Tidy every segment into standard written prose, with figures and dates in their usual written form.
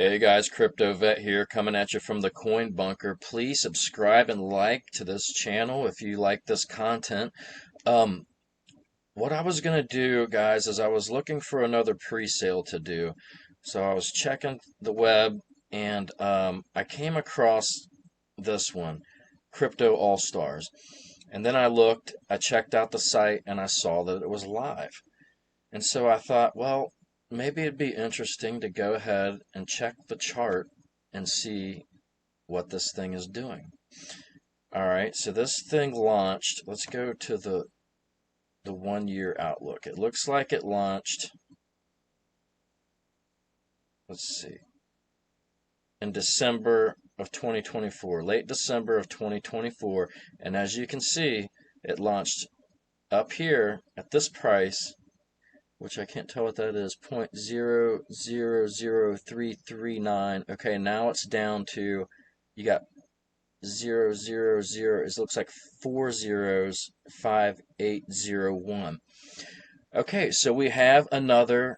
Hey guys, Crypto Vet here, coming at you from the Coin Bunker. Please subscribe and like to this channel if you like this content. Um, what I was gonna do, guys, is I was looking for another pre-sale to do. So I was checking the web and I came across this one, Crypto All Stars. And then I checked out the site, and I saw that it was live. And so I thought, well, maybe it'd be interesting to go ahead and check the chart and see what this thing is doing. All right, so this thing launched. Let's go to the 1 year outlook. It looks like it launched, let's see, in December of 2024, late December of 2024, and as you can see, it launched up here at this price, which I can't tell what that is, 0.000339. Okay, now it's down to, you got 000, it looks like 4 zeros, 5801. Okay, so we have another,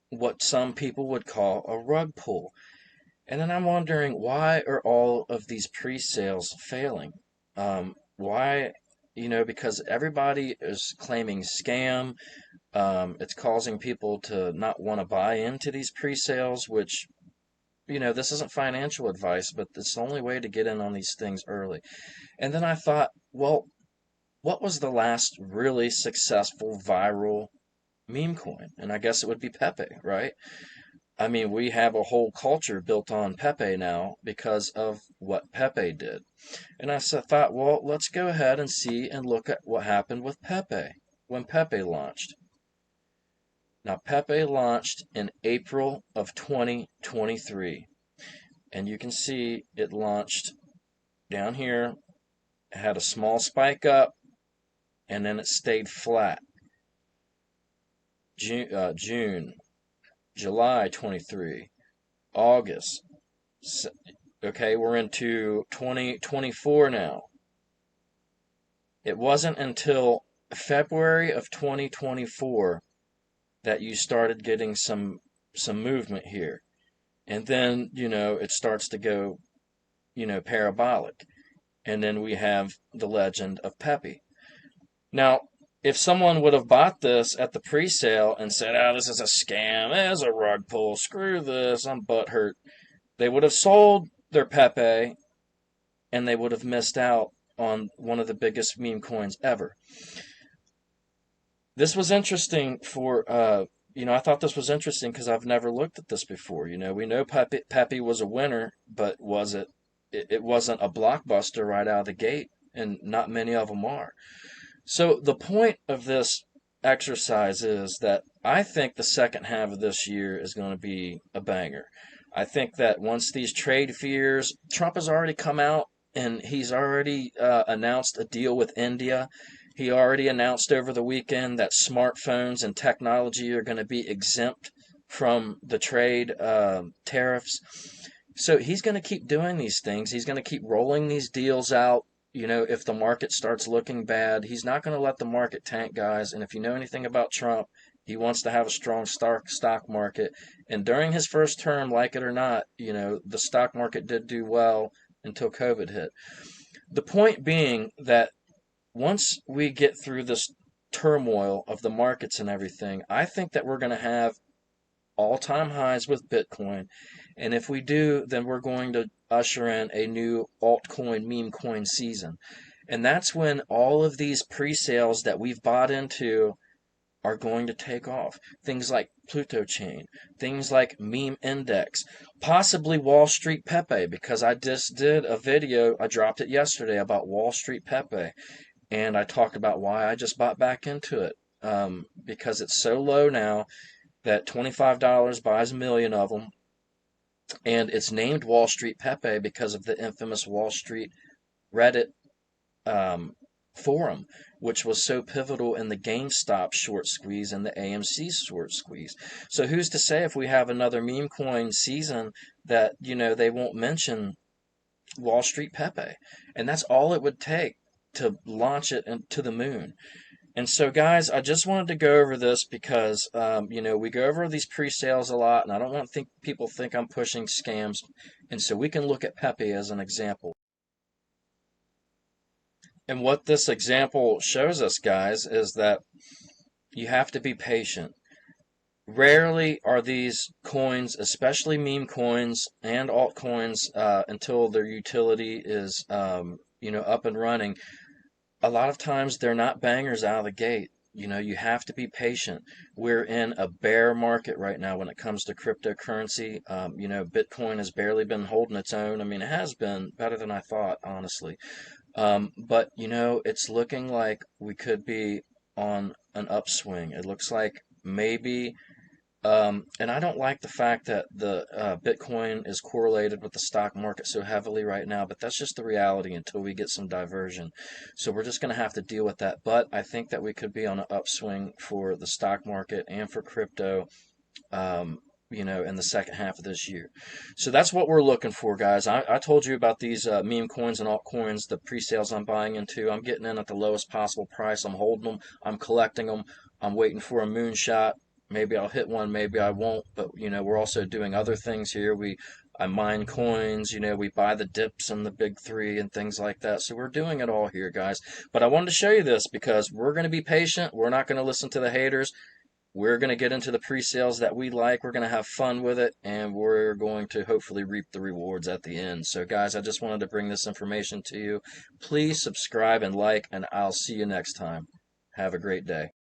what some people would call a rug pull. And then I'm wondering, why are all of these pre-sales failing? Why, because everybody is claiming scam. It's causing people to not want to buy into these pre-sales, which, this isn't financial advice, but it's the only way to get in on these things early. And then I thought, well, what was the last really successful viral meme coin? And I guess it would be PEPE, right? I mean, we have a whole culture built on PEPE now because of what PEPE did. And thought, well, let's go ahead and see and look at what happened with PEPE when PEPE launched. Now, PEPE launched in April of 2023, and you can see it launched down here. It had a small spike up, and then it stayed flat. June, July 23, August. Okay, we're into 2024 now. It wasn't until February of 2024 that you started getting some movement here. And then, it starts to go, parabolic. And then we have the legend of PEPE. Now, if someone would have bought this at the pre-sale and said, oh, this is a scam, it's a rug pull, screw this, I'm butthurt, they would have sold their PEPE and they would have missed out on one of the biggest meme coins ever. This was interesting I thought this was interesting because I've never looked at this before. We know PEPE was a winner, but it wasn't a blockbuster right out of the gate, and not many of them are. So the point of this exercise is that I think the second half of this year is going to be a banger. I think that once these trade fears, Trump has already come out and he's already announced a deal with India. He already announced over the weekend that smartphones and technology are going to be exempt from the trade tariffs. So he's going to keep doing these things. He's going to keep rolling these deals out. If the market starts looking bad, he's not going to let the market tank, guys. And if you know anything about Trump, he wants to have a strong stock market. And during his first term, like it or not, the stock market did do well until COVID hit. The point being that once we get through this turmoil of the markets and everything, I think that we're going to have all-time highs with Bitcoin. And if we do, then we're going to usher in a new altcoin, meme coin season. And that's when all of these pre-sales that we've bought into are going to take off. Things like Pluto Chain, things like Meme Index, possibly Wall Street PEPE, because I just did a video, I dropped it yesterday about Wall Street PEPE. And I talked about why I just bought back into it, because it's so low now that $25 buys a million of them. And it's named Wall Street PEPE because of the infamous Wall Street Reddit forum, which was so pivotal in the GameStop short squeeze and the AMC short squeeze. So who's to say if we have another meme coin season that, they won't mention Wall Street PEPE? And that's all it would take to launch it to the moon. And so, guys, I just wanted to go over this because, we go over these pre-sales a lot, and I don't want to think people think I'm pushing scams. And so we can look at Pepe as an example. And what this example shows us, guys, is that you have to be patient. Rarely are these coins, especially meme coins and altcoins, until their utility is, up and running. A lot of times they're not bangers out of the gate. You have to be patient. We're in a bear market right now when it comes to cryptocurrency. Bitcoin has barely been holding its own. I mean, it has been better than I thought, honestly. But it's looking like we could be on an upswing. It looks like maybe and I don't like the fact that the Bitcoin is correlated with the stock market so heavily right now, but that's just the reality until we get some diversion. So we're just going to have to deal with that. But I think that we could be on an upswing for the stock market and for crypto, in the second half of this year. So that's what we're looking for, guys. I told you about these meme coins and altcoins, the pre-sales I'm buying into. I'm getting in at the lowest possible price. I'm holding them. I'm collecting them. I'm waiting for a moonshot. Maybe I'll hit one, maybe I won't. But we're also doing other things here. I mine coins. We buy the dips and the big three and things like that. So we're doing it all here, guys. But I wanted to show you this because we're going to be patient. We're not going to listen to the haters. We're going to get into the pre-sales that we like. We're going to have fun with it, and we're going to hopefully reap the rewards at the end. So, guys, I just wanted to bring this information to you. Please subscribe and like, and I'll see you next time. Have a great day.